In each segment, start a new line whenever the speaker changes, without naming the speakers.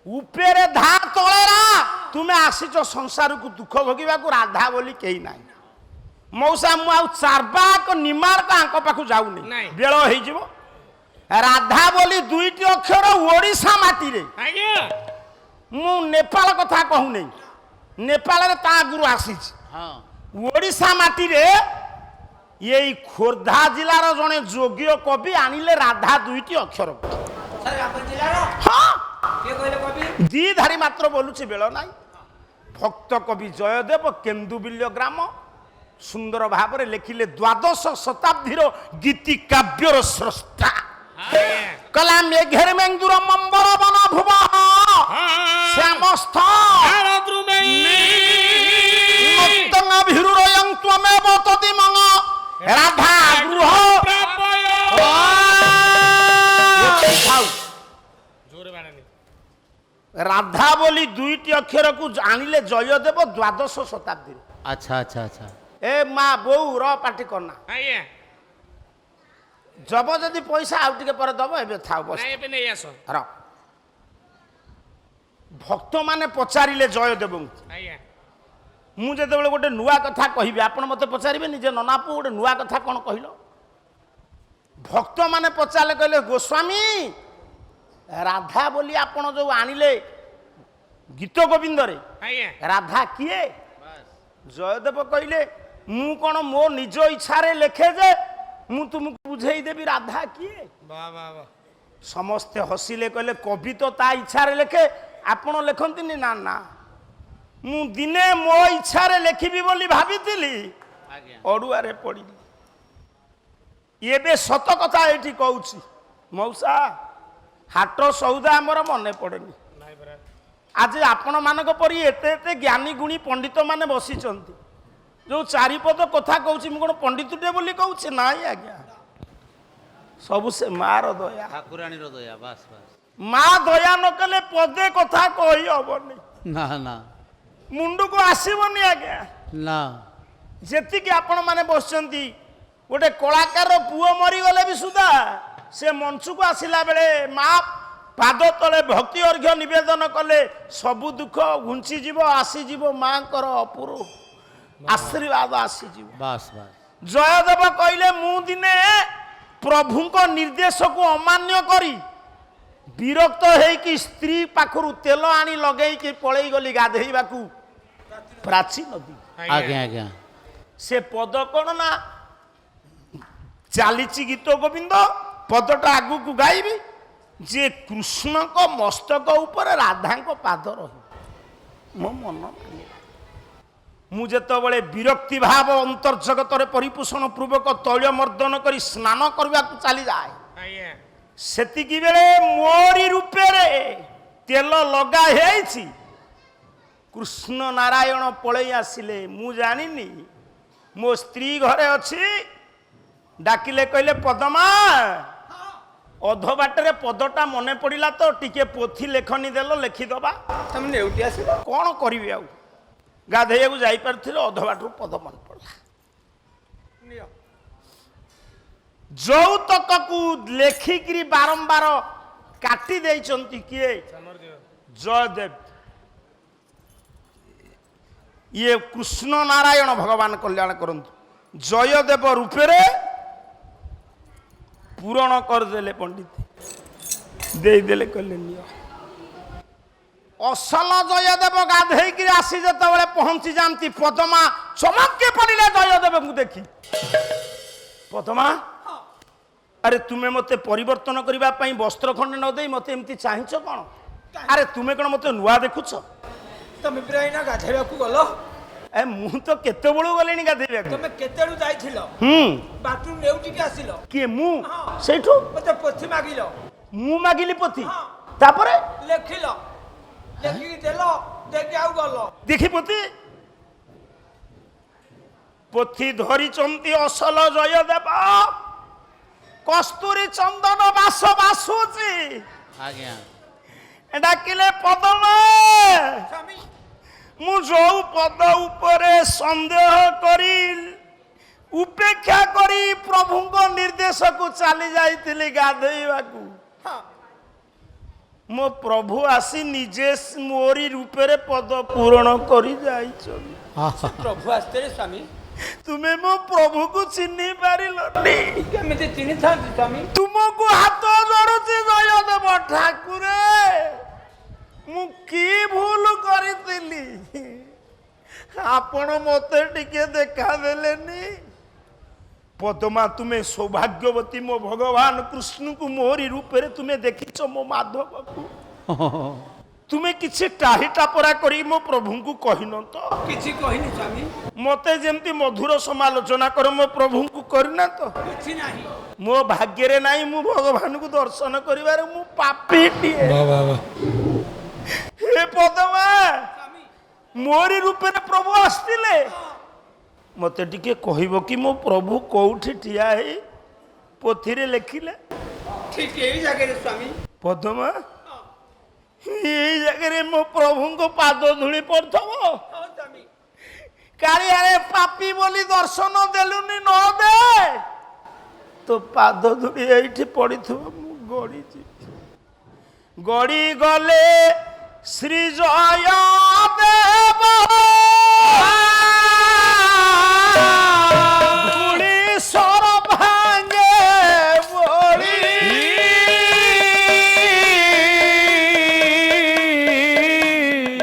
उपरे धा तलेरा तुम्हें आसीच संसार को दुख भोगवा राधा बोली कही ना मौसा मु चारबाक निमार्क आंक पाखु जाऊनी बेल हो राधा बोली दुईटी अक्षर ओडिशा माटी रे मु नेपाल कथा कहूनी नेपाल रे ता गुरु आसी ओडिशा माटी रे ये खोर्धा जिलार जने जोग्य कवि आनिले राधा दुईटी अक्षर दी धारी मात्र बोलुची बेल नाई भक्त कवि जयदेव केन्दुबिल्य ग्राम सुंदर भाव में लिखिले द्वादश शताब्दी गीति काव्यर स्रष्टा कला मेघेर मेंदुर मंबर बन भुव श्यामस्थ भिरुरयं त्वमेव तदिमंग राधा गृह राधा बोली दुईटी अक्षर को आनिले जयदेव द्वादश शताब्दी।
अच्छा अच्छा अच्छा
ए माँ बो र पार्टी करना जब जदि पैसा आउ टिके पर दब एबे थाओ बस
एबे नै आसो
र भक्त माने पचारिले जयदेव मु जते बेले गोटे नुआ कथा कहिबे आपण मते पचारिबे निजे ननापु गोटे नुआ कथा कोन कहिलो भक्त माने पचाले कहले गोस्वामी राधा बोली आपण जो आनिले गीत गोविंद रे राधा किए जयदेव कहले मु कोन मो निज इच्छा रे लेखे जे मु तुमको बुझेई देबी राधा किए
वाह वाह वाह
समस्ते हसिले कहले कवि तो ता इच्छा रे लेखे आपण लेखंतिनी ना ना मु दिने मो इच्छा रे लेखिबी बोली भाबितिली अडुआ रे पड़ी एबे सत कथा एठी कहूची मौसा हाट सौदा हमर मने पड़ेनी आज आपण मानक परी एते एते ज्ञानी गुणी पंडित माने बसिचंती जो चारिपद कथा कहूची मु कोन पंडितटे बोली कहूची नाई आज्ञा सब से मार दया
ठाकुरानी रो दया बस बस
माँ दया न कले पदे कथा कही हबनी
ना ना
मुंडू को आसीबनी आज्ञा
ना
जेतिक आपण माने बसचंती गोटे कलाकार पुओ मरी गले भी सुधा से मंच को आसिला बेले माँ पाद तले भक्ति अर्घ्य निवेदन कले सबु दुख घुंची जीव आसी जीव माँ कर अपूर्व आशीर्वाद आसी जीव
बस बस
जयदेव कहले मु दिने प्रभु को निर्देश को अमान्य करी विरक्त होई स्त्री पाखरु तेल आनी लगेई कि पळेई गली गाधेइबाकू प्राची नदी
आज्ञा आज्ञा
से पद कोन ना चालीची गीत गोविंद पदटा आगु को गाइबी जे कृष्ण को मस्तक ऊपर राधा को पाद रही मो मन मु जेतबेले विरक्ति भाव अंतर्जगत रे परिपोषण पूर्वक तैल मर्दन करी स्नान करबा को चली जाए सेतिकी बेले मोरी रूपे रे तेल लगा हेछि कृष्ण नारायण पळई आसिले मु जानिनी मो स्त्री घरे अछि डाकिले कहले पदमा अध बाटरे पदटा मने पड़िला तो टिके पोथी लेखनी देलो लिखि दबा तुम नेउटी आसिलो कोन करिवे आउ गाधेयକୁ जाई परथिलो अध बाटरो पद मन पड़ला नियो जौतक को लेखिकी बारंबार काटी देइचंती किए जयदेव ये कृष्ण नारायण भगवान कल्याण करंतु जयदेव रूपे रे पूरण करदेले पंडित देदेले कहले नियो असल जयदेव गाधेई आसी जेतबेले पहुंची जानती पदमा चमके पड़िले जयदेव को देखी पदमा अरे तुम्हें मते परिवर्तन करबा पई वस्त्र खंड न देई मते एमती चाहिछ कोन अरे तुम्हें कोन मते नुआ देखुछ
तमे ब्राइना गाधेबा को गलो
ए मु तो केते बळु गलेनी गाधेबा
तमे केतेडू जाइथिलो बाथरूम नेउटी के आसिलो
के मु सेठू
मते पोथी मागिलो
मु मागिली पोथी तापरे
लेखिलो लेखि देलो देखि आउ गलो
देखि पोथी पोथी धरी चंती असल जयदेव कस्तूरी चंदन बास बासुची
आज्ञा
डाकिले पदमा
स्वामी
मु जो पद उपरे संदेह करी उपेक्षा करी प्रभु को निर्देश को चली जाइतिली गाधेइबा को ମୋ ପ୍ରଭୁ ଆସି ନିଜେ ମୋରି ରୂପରେ ପଦ ପୂରଣ କରି ଯାଇଛନ୍ତି।
ପ୍ରଭୁ ଆସିଥିଲେ ସ୍ୱାମୀ।
ତୁମେ ମୋ ପ୍ରଭୁକୁ ଚିହ୍ନି ପାରିଲନି।
କେମିତି ଚିହ୍ନିଥାନ୍ତି ସ୍ୱାମୀ?
ତୁମକୁ ହାତ ଯୋଡୁଛି ଜୟଦେବ ଠାକୁରେ, ମୁଁ କି ଭୁଲ କରିଥିଲି? ଆପଣ ମତେ ଟିକେ ଦେଖାଦେଲେନି। ପଦ୍ମା ତୁମେ ସୌଭାଗ୍ୟବତୀ, ମୋ ଭଗବାନ କୃଷ୍ଣଙ୍କୁ ମୋରି ରୂପରେ ତୁମେ ଦେଖିଛ ମୋ ମାଧବକୁ। ତୁମେ କିଛି ଟାହି ଟାପରା କରି ମୋ ପ୍ରଭୁଙ୍କୁ କହିନ ତ?
କିଛି କହିନି ସ୍ୱାମୀ।
ମତେ ଯେମିତି ମଧୁର ସମାଲୋଚନା କର ମୋ ପ୍ରଭୁଙ୍କୁ କରିନା ତ?
କିଛି ନାହିଁ।
ମୋ ଭାଗ୍ୟରେ ନାହିଁ ମୁଁ ଭଗବାନଙ୍କୁ ଦର୍ଶନ କରିବାରେ, ମୁଁ ପାପୀଟିଏ। ହେ ପଦ୍ମା, ମୋରି ରୂପରେ ପ୍ରଭୁ ଆସିଥିଲେ। ମତେ ଟିକେ କହିବ କି ମୋ ପ୍ରଭୁ କୋଉଠି ଠିଆ ହେଇ ପୋଥିରେ ଲେଖିଲେ?
ଠିକ ଏଇ ଜାଗାରେ ସ୍ୱାମୀ।
ପଦ୍ମା, ଏଇ ଜାଗାରେ ମୋ ପ୍ରଭୁଙ୍କ ପାଦ ଧୂଳି ପଡିଥବ।
ହଁ ସ୍ୱାମୀ।
କାଳିଆରେ ପାପୀ ବୋଲି ଦର୍ଶନ ଦେଲୁନି, ନ ଦେ। ତୋ ପାଦ ଧୂଳି ଏଇଠି ପଡିଥିବ, ମୁଁ ଗଡି ଯିବି। ଗଡି ଗଲେ ଶ୍ରୀ ଜୟଦେବ ଧୂଳି ସର ଭାଙ୍ଗେ ବୋଳି।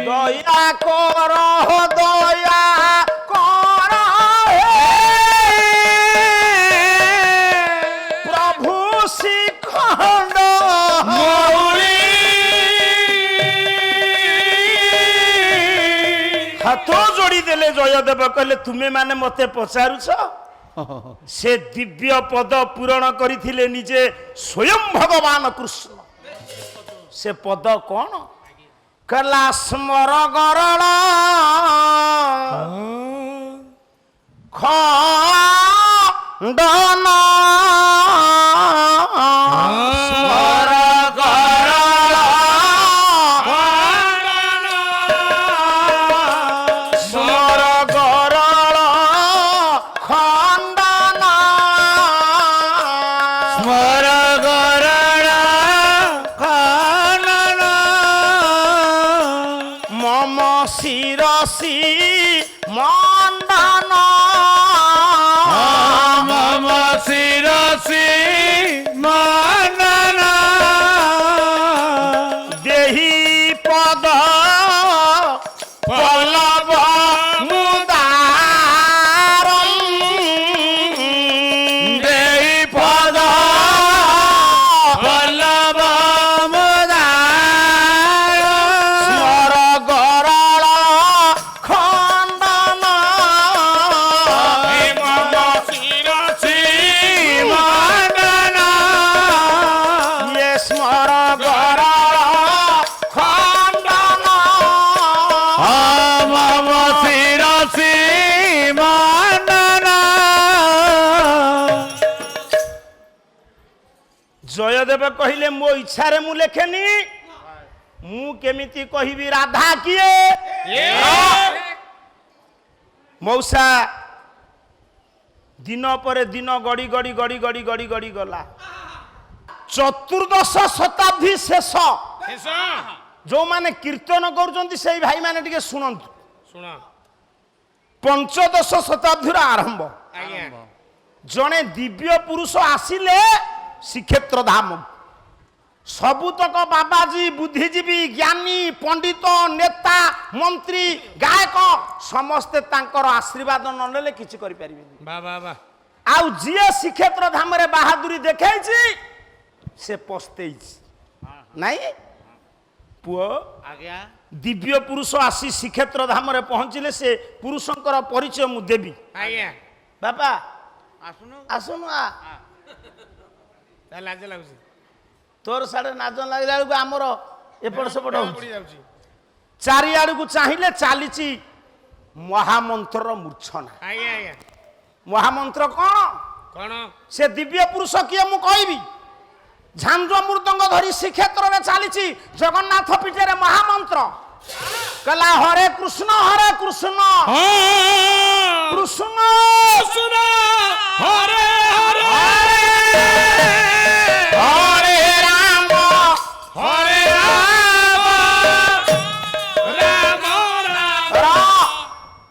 ଦୟା କର, ଦୟା କର ହେ ପ୍ରଭୁ ଶ୍ରୀଖଣ୍ଡ ମଉଳି। ହାତ ଯୋଡ଼ି ଦେଲେ ଜୟଦେବ, କହିଲେ ତୁମେ ମାନେ ମତେ ପଚାରୁଛ? ସେ ଦିବ୍ୟ ପଦ ପୂରଣ କରିଥିଲେ ନିଜେ ସ୍ୱୟଂ ଭଗବାନ କୃଷ୍ଣ। ସେ ପଦ କଣ? କଲା ସ୍ମର ଗରଳ ଖଣ୍ଡନ ସ୍ମର ଗରଳ ସ୍ମର ଗରଳ ଖଣ୍ଡନ
ସ୍ମର ଗରଳ ଖଣ୍ଡନ
মম শিরসি মণ্ডন
মম শিরসি মণ্ডন
দেহি পদ পল্লব মুদারম
দেহি পদ পল্লব মুদার
স্মর গরল খণ্ডন
মম শিরসি মণ্ডন
ইয়ে স্মর গরল খণ্ডন
মম শিরসি মণ্ডন
জয়দেব কহিলে মো ইচ্ছারে মু লেখেনি, মু কেমিতি কহিবি রাধা কিয়ে? মৌসা দিন পরে দিন গড়ি গড়ি গড়ি গড়ি গড়ি গড়ি গলা। চতুর্দশ শতাব্দী শেষ। ଯୋଉମାନେ କୀର୍ତ୍ତନ କରୁଛନ୍ତି ସେଇ ଭାଇମାନେ ଟିକେ ଶୁଣନ୍ତୁ। ପଞ୍ଚଦଶ ଶତାବ୍ଦୀର ଆରମ୍ଭ। ଜଣେ ଦିବ୍ୟ ପୁରୁଷ ଆସିଲେ ଶ୍ରୀକ୍ଷେତ୍ର ଧାମ। ସବୁତକ ବାବାଜୀ, ବୁଦ୍ଧିଜୀବୀ, ଜ୍ଞାନୀ, ପଣ୍ଡିତ, ନେତା, ମନ୍ତ୍ରୀ, ଗାୟକ ସମସ୍ତେ ତାଙ୍କର ଆଶୀର୍ବାଦ ନ ନେଲେ କିଛି କରିପାରିବେନି। ଆଉ ଯିଏ ଶ୍ରୀକ୍ଷେତ୍ର ଧାମରେ ବାହାଦୁରୀ ଦେଖେଇଛି ସେ ପସ୍ତେଇଛି ନାଇଁ। ପୁଅ,
ଆଜ୍ଞା
ଦିବ୍ୟ ପୁରୁଷ ଆସି ଶ୍ରୀକ୍ଷେତ୍ର ଧାମରେ ପହଞ୍ଚିଲେ ସେ ପୁରୁଷଙ୍କର ପରିଚୟ ମୁଁ ଦେବି। ବାପା
ଆସୁନୁ
ଆସୁନୁ ଆ।
ଲାଜ ଲାଗୁଛି
ତୋର ସାଡେ ନାଜ ଲାଗିଲା ବେଳକୁ ଆମର ଏପଟ ସେପଟ ହଉଛି। ଚାରିଆଡକୁ ଚାହିଁଲେ ଚାଲିଛି ମହାମନ୍ତ୍ରର ମୂର୍ଚ୍ଛନା। ମହାମନ୍ତ୍ର କଣ? ସେ ଦିବ୍ୟ ପୁରୁଷ କିଏ ମୁଁ କହିବି। ଝାଞ୍ଜ ମୃଦଙ୍ଗ ଧରି ଶ୍ରୀକ୍ଷେତ୍ରରେ ଚାଲିଛି ଜଗନ୍ନାଥ ପୀଠରେ ମହାମନ୍ତ୍ର। କହିଲା ହରେ କୃଷ୍ଣ କୃଷ୍ଣ
ହରେ